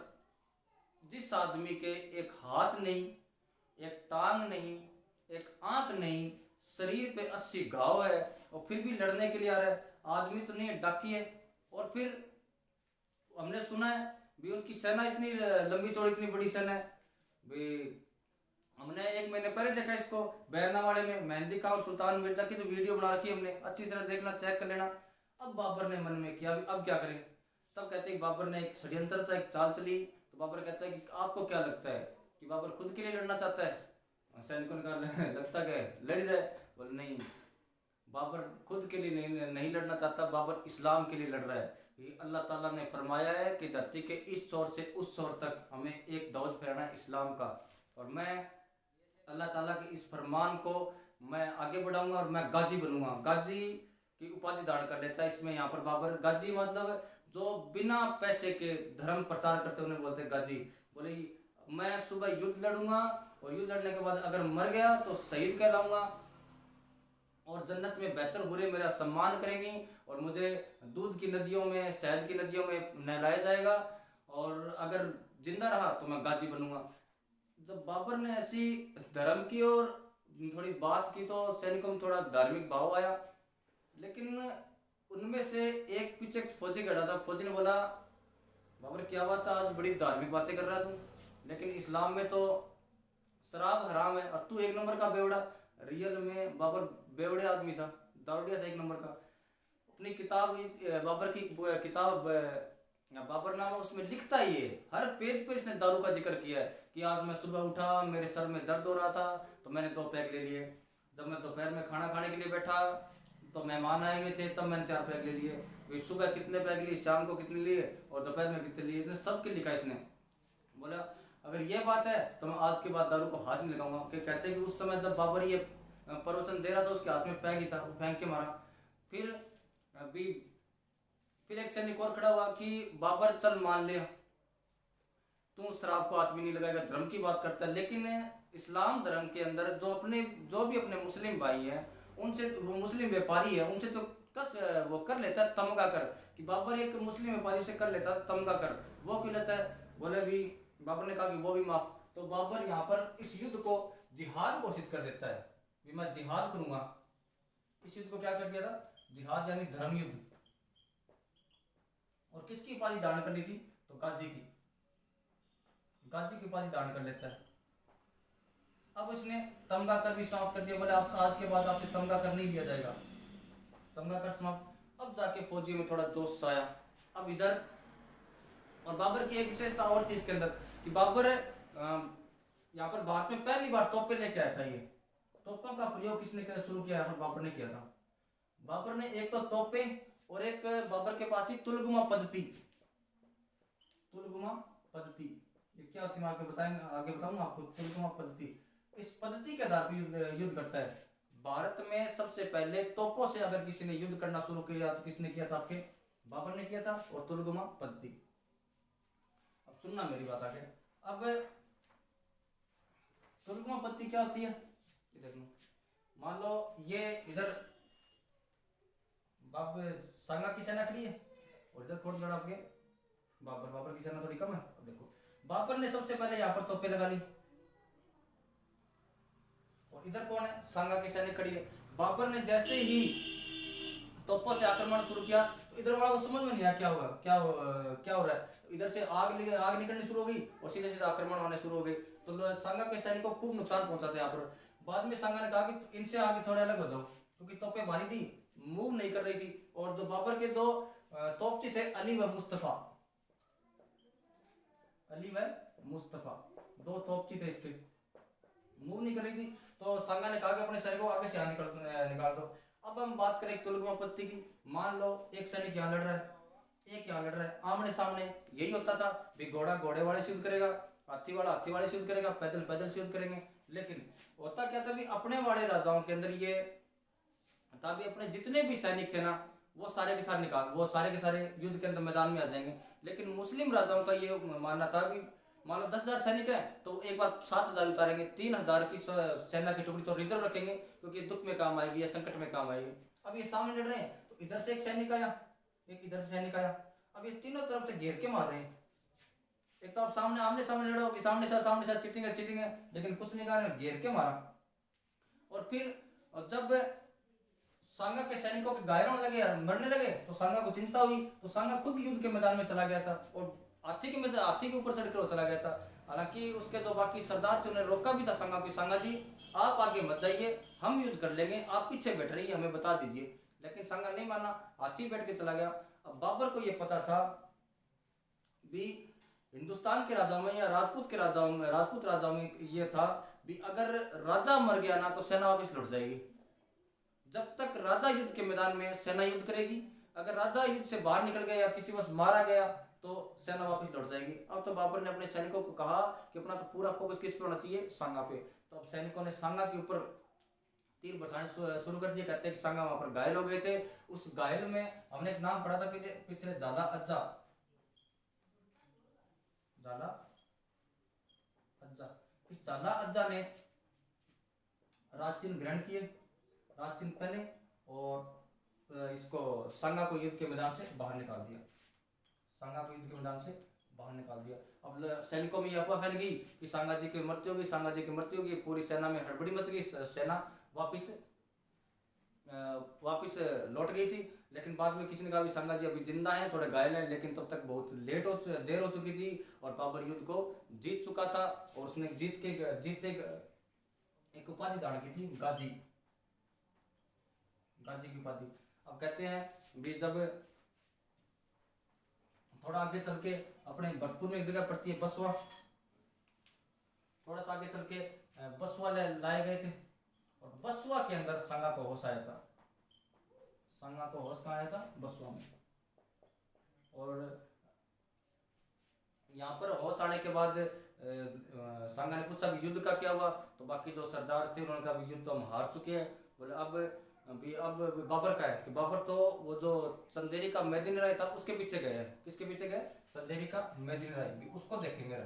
जिस आदमी के एक हाथ नहीं, एक टांग नहीं, एक आंख नहीं, शरीर पे 80 घाव है, और फिर भी लड़ने के लिए आ रहा है। आदमी तो नहीं है, डाकी है। और फिर हमने सुना है भी उनकी सेना इतनी लंबी चौड़ी, इतनी बड़ी सेना है भी। हमने 1 महीने पहले देखा इसको बैरनावाड़े में, मेहंदी खां और सुल्तान मिर्जा की तो वीडियो बना रखी है हमने, अच्छी तरह देखना, चेक कर लेना। अब बाबर ने मन में किया अब क्या करें? तब कहते हैं बाबर ने एक षड्यंत्र सा एक चाल चली। तो बाबर कहता है कि आपको क्या लगता है कि बाबर खुद के लिए लड़ना चाहता है? सैनिकों ने कहा लगता क्या है, लड़ रहा है। बोले नहीं, बाबर खुद के लिए नहीं लड़ना चाहता, बाबर इस्लाम के लिए लड़ रहा है। कि अल्लाह ताला ने फरमाया है कि धरती के इस छोर से उस छोर तक हमें एक ध्वज फहराना है इस्लाम का, और मैं अल्लाह ताला के इस फरमान को मैं आगे बढ़ाऊंगा और मैं गाजी बनूंगा। गाजी की उपाधि धारण कर लेता है इसमें यहाँ पर बाबर। गाजी मतलब जो बिना पैसे के धर्म प्रचार करते उन्हें बोलते हैं गाजी। बोले मैं सुबह युद्ध लड़ूंगा, और युद्ध लड़ने के बाद अगर मर गया तो शहीद कहलाऊंगा, और जन्नत में बेहतर बुरे मेरा सम्मान करेंगी, और मुझे दूध की नदियों में, शहद की नदियों में नहलाया जाएगा, और अगर जिंदा रहा तो मैं गाजी बनूंगा। जब बाबर ने ऐसी धर्म की और थोड़ी बात की तो सैनिकों में थोड़ा धार्मिक भाव आया। लेकिन उनमें से एक पीछे फौजी खड़ा था, फौजी ने बोला बाबर क्या बात है, आज बड़ी धार्मिक बातें कर रहा है तू, लेकिन इस्लाम में तो शराब हराम है, और तू एक नंबर का बेवड़ा। रियल में बाबर बेवड़े आदमी था, दावड़िया था एक नंबर का। अपनी किताब, बाबर की किताब बाबर नामा, उसमें लिखता ही है, हर पेज पे इसने दारू का जिक्र किया है कि आज मैं सुबह उठा, मेरे सर में दर्द हो रहा था तो मैंने 2 पैक ले लिए। जब मैं दोपहर में खाना खाने के लिए बैठा तो मेहमान आए हुए थे, तब मैंने 4 पैक ले लिए। भाई सुबह कितने पैक लिए, शाम को कितने लिए, और दोपहर में कितने लिए, इसने सब के लिखा इसने। बोला अगर ये बात है तो मैं आज के बाद दारू को हाथ नहीं लगाऊंगा। कहते हैं कि उस समय जब बाबर ये प्रवचन दे रहा था उसके हाथ में पैक ही था, वो फेंक के मारा। फिर एक सैनिक और खड़ा हुआ कि बाबर चल मान ले, तू शराब को हाथ भी नहीं लगाएगा, धर्म की बात करता है, लेकिन इस्लाम धर्म के अंदर जो भी अपने मुस्लिम भाई हैं उनसे, वो मुस्लिम व्यापारी है उनसे तो वो कर लेता है तमगा कर, कि बाबर एक मुस्लिम व्यापारी से कर लेता है तमगा कर, वो क्यों लेता है? बोले भी बाबर ने कहा कि वो भी माफ। तो बाबर यहाँ पर इस युद्ध को जिहाद घोषित कर देता है कि मैं जिहाद करूंगा। इस युद्ध को क्या कर दिया था? जिहाद यानी धर्म युद्ध। और किसकी उपाधि धारण कर ली थी? तो गाजी की उपाधि धारण कर लेता है। अब इसने तमगा कर भी समाप्त कर दिया, बोले आप आज के बाद आपसे तमगा कर नहीं लिया जाएगा, तमगा कर समाप्त। अब जाके फौजी में थोड़ा जोश आया। अब इधर और बाबर की एक विशेषता और थी इसके अंदर कि बाबर यहाँ पर भारत में पहली बार तोपे लेके आया था। ये तोपों का प्रयोग किसने शुरू किया? यहाँ पर बाबर ने किया था। बाबर ने एक तो तोपे और एक बाबर के पास थी तुलगुमा पद्धति। तुलगुमा पद्धति ये क्या होती है मैं आगे बताऊंगा आपको। तुलगुमा पद्धति, इस पद्धति के आधार पर युद्ध करता है। भारत में सबसे पहले तोपों से अगर किसी ने युद्ध करना शुरू किया तो किसने किया था? आपके बाबर ने किया था। और तुलगुमा पद्धति, अब सुनना मेरी बात आगे। अब तुलगुमा पद्धति क्या होती है इधर में, मान लो ये इधर सांगा की सेना खड़ी है और इधर खोट लड़ा आपके बाबर की सेना थोड़ी कम है। अब देखो बाबर ने सबसे पहले यहाँ पर तोपे लगा ली और इधर कौन है? सांगा की सेना खड़ी है। बाबर ने जैसे ही तोपों से आक्रमण शुरू किया तो इधर वाला को समझ में नहीं आया क्या होगा, क्या हो रहा है। इधर से आग निकलनी शुरू हो गई और सीधे सीधे आक्रमण होने शुरू हो गई। तो सांगा के सैनिकों को खूब नुकसान पहुंचा था यहाँ पर। बाद में सांगा ने कहा कि इनसे आगे थोड़े अलग हो जाओ, क्योंकि तोपें भारी थी, मूव नहीं कर रही थी। और जो बाबर के दो तोपची थे अली व मुस्तफा, दो तोपची थे इसके, मूव नहीं कर रही थी। तो सांगा ने कहा कि अपने सैनिकों को आगे से निकाल दो। अब हम बात करें तुलगुमा पद्धति की। मान लो एक सैनिक यहाँ लड़ रहा है, एक यहाँ लड़ रहा है, आमने सामने। यही होता था भी घोड़ा घोड़े वाले से युद्ध करेगा, हाथी वाले से युद्ध करेगा, पैदल से युद्ध करेंगे। लेकिन होता क्या था भी अपने वाले राजाओं के अंदर ये था भी अपने जितने भी सैनिक थे ना वो सारे के सारे युद्ध के अंदर मैदान में आ जाएंगे। लेकिन मुस्लिम राजाओं का ये मानना था भी मान लो 10,000 सैनिक है तो एक बार 7,000 उतारेंगे, 3,000 की सेना की टुकड़ी तो रिजर्व रखेंगे क्योंकि दुख में काम आएगी या संकट में काम आएगी। अब ये सामने लड़ रहे हैं तो इधर से एक सैनिक आया, एक इधर से सैनिक आया। अब ये तीनों तरफ से घेर के मार रहे हैं। एक तो आप आमने सामने लड़ो कि सामने से चिटिंग है, लेकिन कुछ नहीं कहा, घेर के मारा। और फिर जब सांगा के सैनिकों के घायल होने लगे, मरने लगे, तो सांगा को चिंता हुई तो सांगा खुद युद्ध के मैदान में चला गया था और हाथी के ऊपर चढ़कर वो चला गया था। हालांकि उसके जो बाकी सरदार थे उन्हें रोका भी था सांगा को, सांगा जी आप आगे मत जाइए, हम युद्ध कर लेंगे, आप पीछे बैठ रहिए, हमें बता दीजिए। लेकिन सांगा नहीं माना, हाथी बैठ के चला गया। अब बाबर को यह पता था भी हिंदुस्तान के राजाओं में या राजपूत राजाओं में ये था भी अगर राजा मर गया ना तो सेना वापस लौट जाएगी। जब तक राजा युद्ध के मैदान में सेना युद्ध करेगी, अगर राजा युद्ध से बाहर निकल गया या किसी वश मारा गया तो सेना वापस लौट जाएगी। अब तो बाबर ने अपने सैनिकों को कहा कि अपना तो पूरा फोकस किस पे होना चाहिए? सांगा पे। तो अब सैनिकों ने सांगा के ऊपर तीर बरसाने शुरू कर दिए। कहते हैं कि सांगा वहां पर घायल हो गए थे। उस घायल में हमने एक नाम पढ़ा था पिछले ज्यादा अज्जा, इस ज्यादा अज्जा ने राजचिन्ह ग्रहण किए, राजचिन्ह पहने और इसको सांगा को युद्ध के मैदान से बाहर निकाल दिया, अब सैनिकों में यह अफवाह फैल गई कि सांगा जी की मृत्यु होगी, पूरी सेना में हड़बड़ी मच गई, सेना वापिस लौट गई थी। लेकिन बाद में किसी ने कहा सांगा जी अभी जिंदा हैं, थोड़े घायल हैं, लेकिन तब तक बहुत देर हो चुकी थी और बाबर युद्ध को जीत चुका था और उसने जीत एक उपाधि धारण की थी, गाजी की उपाधि। अब कहते हैं भी जब थोड़ा आगे चल के अपने भरतपुर में एक जगह पड़ती है बसवा, थोड़ा सा आगे चल के बसवा लाए गए थे और बसवा के अंदर सांगा को होश आया था। कहाँ आया था? बसवा में। और यहाँ पर होश आने के बाद सांगा ने पूछा भी युद्ध का क्या हुआ? तो बाकी जो सरदार थे उन्होंने कहा भी युद्ध तो हम हार चुके हैं। बोले अब बाबर का है कि बाबर तो वो जो चंदेरी का मेदिनी राय था उसके पीछे गए हैं। किसके पीछे गए? चंदेरी का मेदिनी राय, भी उसको देखेंगे।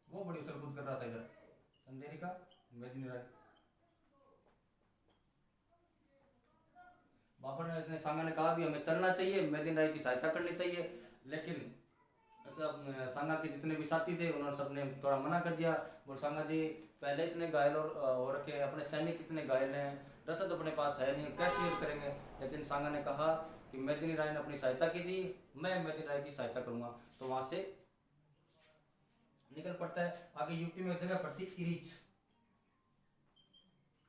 वो बड़ी उछल कूद कर रहा था इधर, चंदेरी का मेदिनी राय। बाबर ने सांगा ने कहा भी हमें चलना चाहिए, मेदिनी राय की सहायता करनी चाहिए। लेकिन सांगा के जितने भी साथी थे उन्होंने सबने थोड़ा मना कर दिया। बोल सांगा जी पहले इतने घायल हो रखे, अपने सैनिक इतने घायल हैं, रसद अपने पास है नहीं, कैसे युद्ध करेंगे? लेकिन सांगा ने कहा कि मेदिनी राय ने अपनी सहायता की थी, मैं मेदिनी राय की सहायता करूंगा। तो वहां से निकल पड़ता है। आगे यूपी में एक जगह पड़ती है इरीच।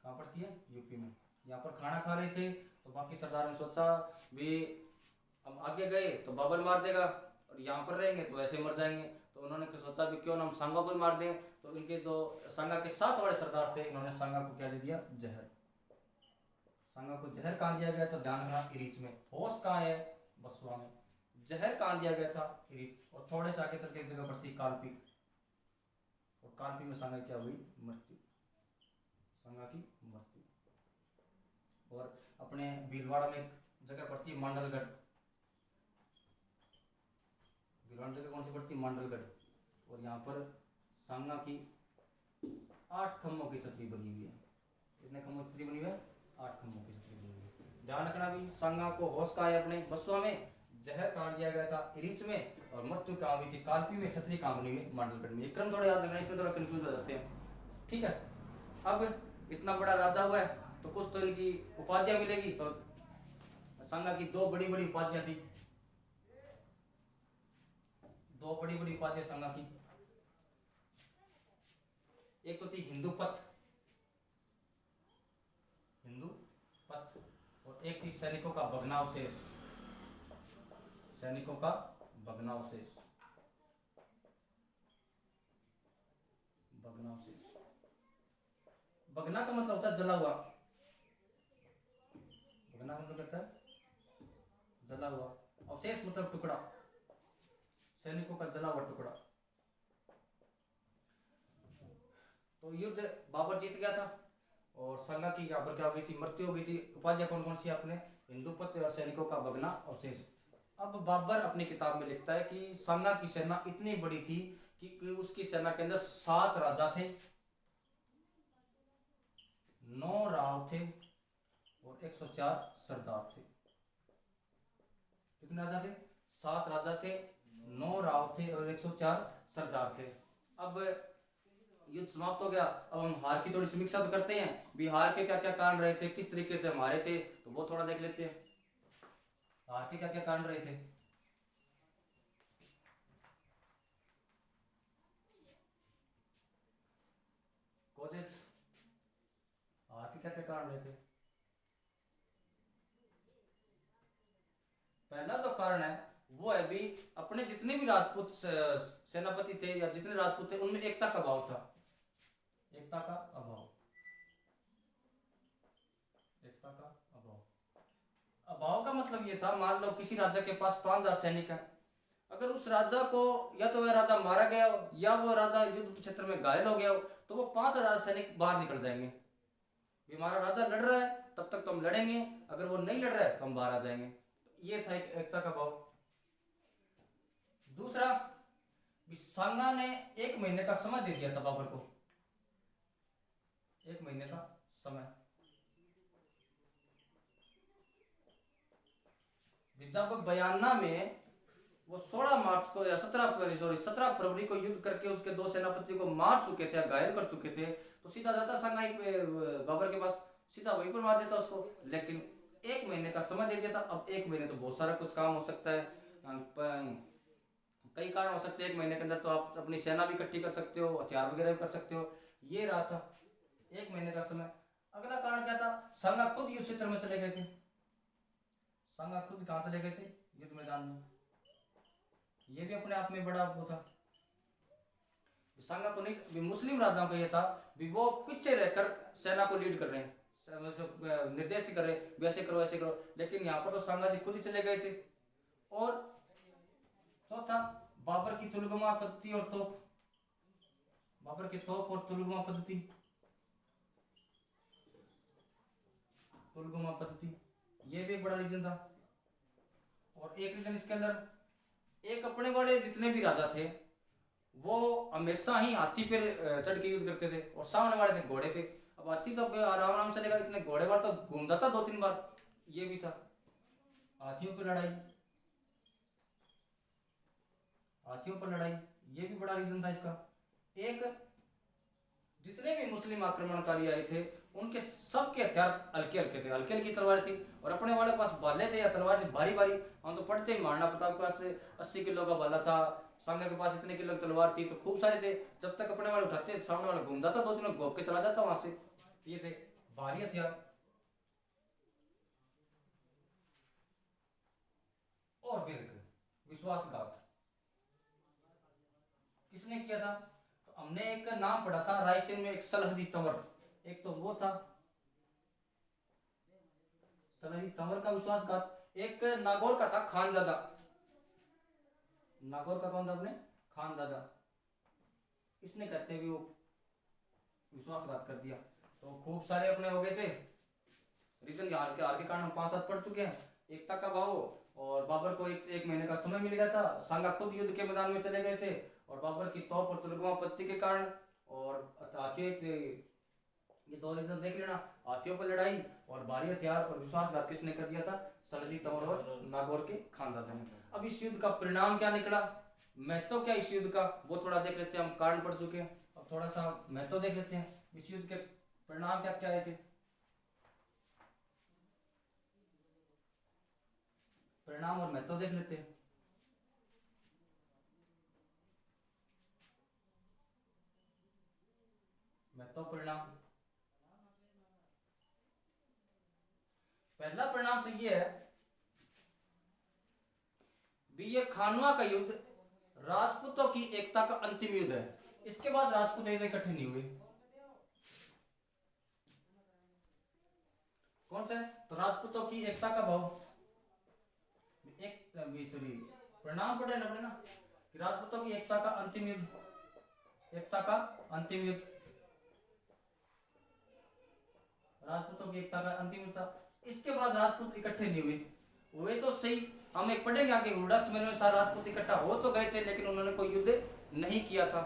कहाँ पड़ती है? यूपी में। यहाँ पर खाना खा रहे थे तो बाकी सरदार ने सोचा भी हम आगे गए तो बाबर मार देगा और यहाँ पर रहेंगे तो वैसे मर जाएंगे। तो उन्होंने सोचा भी क्यों ना हम सांगा को ही मार दें। तो इनके जो सांगा के साथ वाले सरदार थे, इन्होंने सांगा को क्या दे दिया? जहर। सांगा को जहर कहाँ दिया गया? तो ध्यान रखना, इरीच में। होश कहाँ है? बसवा में। जहर कहाँ दिया गया था? इरीच। और थोड़े से आगे चल के एक जगह पड़ती कालपी, और कालपी में सांगा क्या हुई? मृत्यु। सांगा की मृत्यु। और अपने भीलवाड़ा में एक जगह पड़ती है मांडलगढ़। भीलवाड़ा जगह कौन सी पड़ती है? मांडलगढ़। और यहाँ पर सांगा की 8 खम्भों की छतरी बनी हुई है। कितने खम्भों की छतरी बनी हुई है? 8 खम्भों की छतरी बनी हुई है। ध्यान रखना भी, सांगा को होश का है अपने बसवा में, जहर कहाँ दिया गया था? इरीच में, और मृत्यु कहाँ हुई थी? कालपी में। छतरी कहाँ बनी हुई? मांडलगढ़ में। ये क्रम थोड़ा याद रखना, इसमें थोड़ा कंफ्यूज हो जाते हैं। ठीक है। अब इतना बड़ा राजा हुआ है तो कुछ तो इनकी उपाधियां मिलेगी। तो सांगा की 2 बड़ी बड़ी उपाधियां थी। 2 बड़ी बड़ी उपाधियां सांगा की। एक तो थी हिंदूपथ, हिंदूपथ, और एक थी सैनिकों का भग्नावशेष, सैनिकों का भग्नावशेष, भग्नावशेष। भगना का मतलब होता है जला हुआ। भगना मतलब करता है जला हुआ। अवशेष मतलब टुकड़ा, सैनिकों का जला हुआ टुकड़ा। तो युद्ध बाबर जीत गया था और सांगा की यहाँ पर क्या हो गई थी? मृत्यु हो गई थी। उपाधियां कौन कौन सी आपने? हिंदूपथ और सैनिकों का भगना अवशेष। अब बाबर अपनी किताब में लिखता है कि सांगा की सेना इतनी बड़ी थी कि उसकी सेना के अंदर 7 राजा थे, 9 राव थे और 104 सरदार थे। कितने राजा थे? 7 राजा थे, 9 राव थे और 104 सरदार थे। अब युद्ध समाप्त हो गया। अब हम हार की थोड़ी समीक्षा तो करते हैं, बिहार के क्या क्या कारण रहे थे, किस तरीके से हम हारे थे, तो वो थोड़ा देख लेते हैं। हार के क्या क्या कारण रहे थे? कोजेस, हार के क्या क्या कारण रहे थे? पहला जो कारण है वो है भी अपने जितने भी राजपूत सेनापति थे या जितने राजपूत थे उनमें एकता का अभाव था। एकता का अभाव, एकता का अभाव। अभाव का मतलब ये था, मान लो किसी राजा के पास 5000 सैनिक है। अगर उस राजा को या तो वह राजा मारा गया हो या वो राजा युद्ध क्षेत्र में घायल हो गया हो तो वो 5000 सैनिक बाहर निकल जाएंगे। भी हमारा राजा लड़ रहा है तब तक तो हम लड़ेंगे, अगर वो नहीं लड़ रहा है तो हम बाहर आ जाएंगे। ये था एक एकता का भाव। दूसरा, सांगा ने 1 महीने का समय दे दिया था बाबर को। 1 महीने का समय। जब बयाना में वो 16 मार्च को या 17 फरवरी को युद्ध करके उसके 2 सेनापति को मार चुके थे, घायल कर चुके थे, तो सीधा जाता सांगा बाबर के पास, सीधा वहीं पर मार देता उसको। लेकिन 1 महीने का समय दे दिया था। अब 1 महीने तो बहुत सारा कुछ काम हो सकता है, कई कारण हो सकते हैं 1 महीने के अंदर। तो आप अपनी सेना भी इकट्ठी कर सकते हो, हथियार वगैरह भी कर सकते हो। ये रहा था 1 महीने का समय। अगला कारण क्या था? सांगा खुद युद्ध क्षेत्र में चले गए थे। सांगा खुद कहाँ चले गए थे? युद्ध मैदान में। ये भी अपने आप में बड़ा वो था। सांगा को नहीं, मुस्लिम राजाओं का ये था भी वो पीछे रहकर सेना को लीड कर रहे हैं, निर्देश कर रहे हैं, वैसे करो ऐसे करो। लेकिन यहाँ पर तो सांगा जी खुद ही चले गए थे। और चौथा, बाबर की तुलगमा पद्धति और तोप, बाबर की तोप और तुलगमा पद्धति, तुलगमा पद्धति, ये भी एक बड़ा रीजन था। और एक रीजन इसके अंदर, एक अपने वाले जितने भी राजा थे वो हमेशा ही हाथी पे चढ़ के युद्ध करते थे और सामने वाले थे घोड़े पे। अब हाथी तो आराम आराम चलेगा, इतने घोड़े बार तो घूम जाता 2-3 बार। ये भी था, हाथियों पर लड़ाई, हाथियों पर लड़ाई, ये भी बड़ा रीजन था इसका। एक, जितने भी मुस्लिम आक्रमणकारी आए थे उनके सबके हथियार हल्के हल्के थे, हल्की हल्की तलवार थी, और अपने वाले के पास भाले थे या तलवार थी भारी भारी। हम तो पढ़ते ही महाराणा प्रताप के पास 80 किलो का भाला था, सांगा के पास इतने किलो की तलवार थी, तो खूब सारे थे। जब तक अपने वाले उठाते सामने वाला घूम जाता, 2 दिन घोप के चला जाता वहां से। ये थे भारी हथियार। और फिर विश्वासघात किसने किया था? तो हमने एक नाम पढ़ा था रायसेन में, एक सलहदी तंवर, एक तो वो था सलहदी तंवर का विश्वासघात, एक नागौर का था खानजादा। नागौर का कौन था अपने? खानजादा। इसने कहते हुए वो विश्वासघात कर दिया। तो खूब सारे अपने हो गए थे रीजन, हार के कारण हम 5-7 पढ़ चुके हैं। एकता का भाव, और बाबर को एक महीने का समय मिल गया था। सांगा खुद युद्ध के मैदान में चले गए थे, और बाबर की तोप और तुर्गमा पत्ती के कारण, और हाथियों के, ये 2 रीजन देख लेना, हाथियों पर लड़ाई और भारी हथियार और विश्वासघात किसने कर दिया था? सलहदी तंवर और नागौर के खानदादा ने। अब इस युद्ध का परिणाम क्या निकला, महत्व क्या इस युद्ध का, वो थोड़ा देख लेते हैं। हम कारण पढ़ चुके हैं, अब थोड़ा सा महत्व देख लेते हैं। इस युद्ध के परिणाम क्या क्या आए थे? परिणाम और महत्व देख लेते हैं। महत्व परिणाम, पहला परिणाम तो ये है भी, ये खानवा का युद्ध राजपूतों की एकता का अंतिम युद्ध है। इसके बाद राजपूत ऐसे इकट्ठे नहीं हुए। कौन सा है? तो राजपूतों की एकता का भाव, एक सॉरी परिणाम पढ़ रहे ना अपने ना, कि राजपूतों की एकता का अंतिम युद्ध, एकता का अंतिम युद्ध, राजपूतों की एकता का अंतिम युद्ध था। इसके बाद राजपूत इकट्ठे नहीं हुए, हुए तो सही, हम एक पढ़ेंगे आगे, हुडा समय में सारे राजपूत इकट्ठा हो तो गए थे, लेकिन उन्होंने कोई युद्ध नहीं किया था।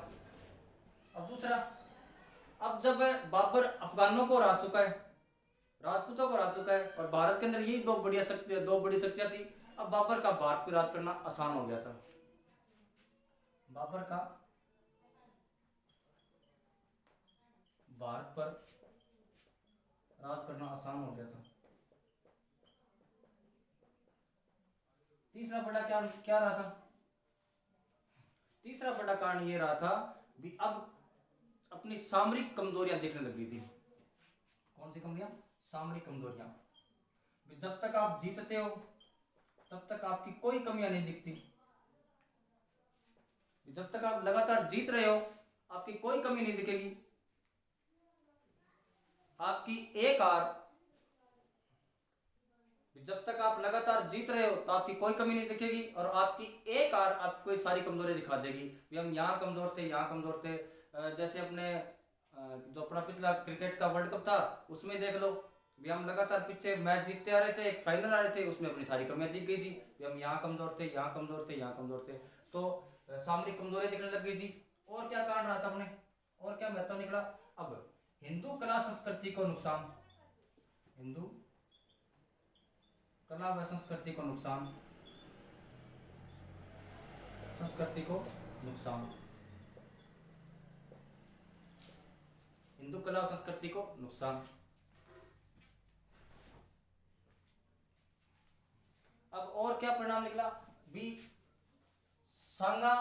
अब दूसरा, अब जब बाबर अफगानों को हरा चुका है, राजपूतों को हरा चुका है, और भारत के अंदर यही दो बड़ी शक्तियां थी, अब बाबर का भारत पर राज करना आसान हो गया था। बाबर का भारत पर राज करना आसान हो गया था। तीसरा बड़ा क्या क्या रहा था? तीसरा बड़ा कारण ये रहा था भी, अब अपनी सामरिक कमजोरियां दिखने लगी थी। कौन सी कमजोरियां? सामरिक कमजोरियां। जब तक आप जीतते हो तब तक आपकी कोई कमियां नहीं दिखती। जब तक आप लगातार जीत रहे हो आपकी कोई कमी नहीं दिखेगी। आपकी एक हार, जब तक आप लगातार जीत रहे हो तो आपकी कोई कमी नहीं दिखेगी, और आपकी एक हार आपको सारी कमजोरी दिखा देगी भी, हम यहाँ कमजोर थे, यहाँ कमजोर थे। जैसे अपने जो अपना पिछला क्रिकेट का वर्ल्ड कप था उसमें देख लो भी, हम लगातार पीछे मैच जीतते आ रहे थे, एक फाइनल आ रहे थे, उसमें अपनी सारी कमियां दिख गई थी भी, हम यहाँ कमजोर थे, यहाँ कमजोर थे, यहाँ कमजोर थे। तो सामरिक कमजोरी दिखने लग गई थी। और क्या कारण रहा था अपने, और क्या महत्व निकला? अब हिंदू कला संस्कृति को नुकसान, हिंदू कला व संस्कृति को नुकसान, संस्कृति को नुकसान, हिंदू कला और संस्कृति को नुकसान। अब और क्या परिणाम निकला भी? सांगा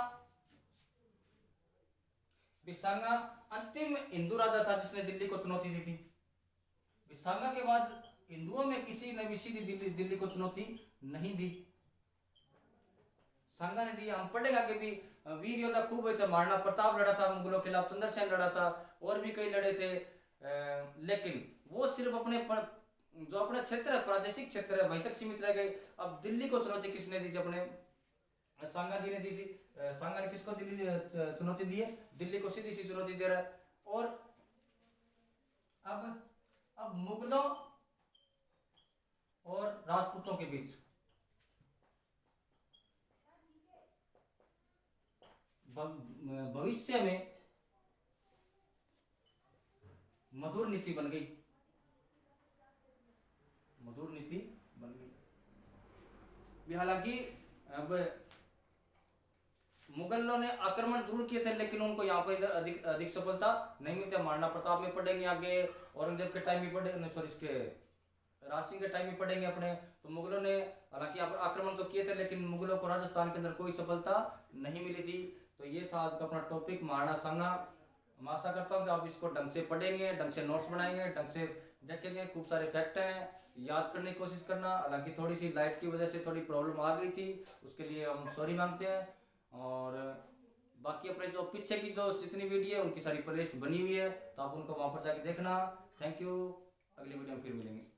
अंतिम हिंदू राजा था जिसने दिल्ली को चुनौती दी थी। सांगा के बाद हिंदुओं में किसी ने भी सीधी दिल्ली को चुनौती नहीं दी, सांगा ने दी। हम पढ़ेगा कि भी वीर योद्धा खूब हुए थे, महाराणा प्रताप लड़ा था मुगलों के खिलाफ, चंद्रसेन लड़ा था, और भी कई लड़े थे। लेकिन वो सिर्फ अपने जो अपना क्षेत्र है, प्रादेशिक क्षेत्र है, वहीं तक सीमित रह गए। अब दिल्ली को चुनौती किसने दी थी? अपने सांगा जी ने दी थी। सांगा ने किसको दिल्ली चुनौती दी है? दिल्ली को सीधी सी चुनौती दे रहा है। और अब मुगलों और राजपूतों के बीच भविष्य में मधुर नीति बन गई, मधुर नीति बन गई। हालांकि अब मुगलों ने आक्रमण जरूर किए थे, लेकिन उनको यहाँ पर इधर अधिक अधिक सफलता नहीं मिलती। महाराणा प्रताप में पढ़ेंगे आगे, औरंगजेब के टाइम में पढ़े, सॉरी इसके राज सिंह के टाइम में पढ़ेंगे अपने। तो मुगलों ने हालांकि यहाँ पर आक्रमण तो किए थे, लेकिन मुगलों को राजस्थान के अंदर कोई सफलता नहीं मिली थी। तो ये था आज का अपना टॉपिक महाराणा सांगा। मैं आशा करता हूँ कि आप इसको ढंग से पढ़ेंगे, ढंग से नोट्स बनाएंगे, ढंग से देखेंगे। खूब सारे फैक्ट हैं, याद करने की कोशिश करना। हालांकि थोड़ी सी लाइट की वजह से थोड़ी प्रॉब्लम आ गई थी, उसके लिए हम सॉरी मांगते हैं। और बाकी अपने जो पीछे की जो जितनी वीडियो है उनकी सारी प्लेलिस्ट बनी हुई है, तो आप उनको वहाँ पर जाके देखना। थैंक यू, अगली वीडियो में फिर मिलेंगे।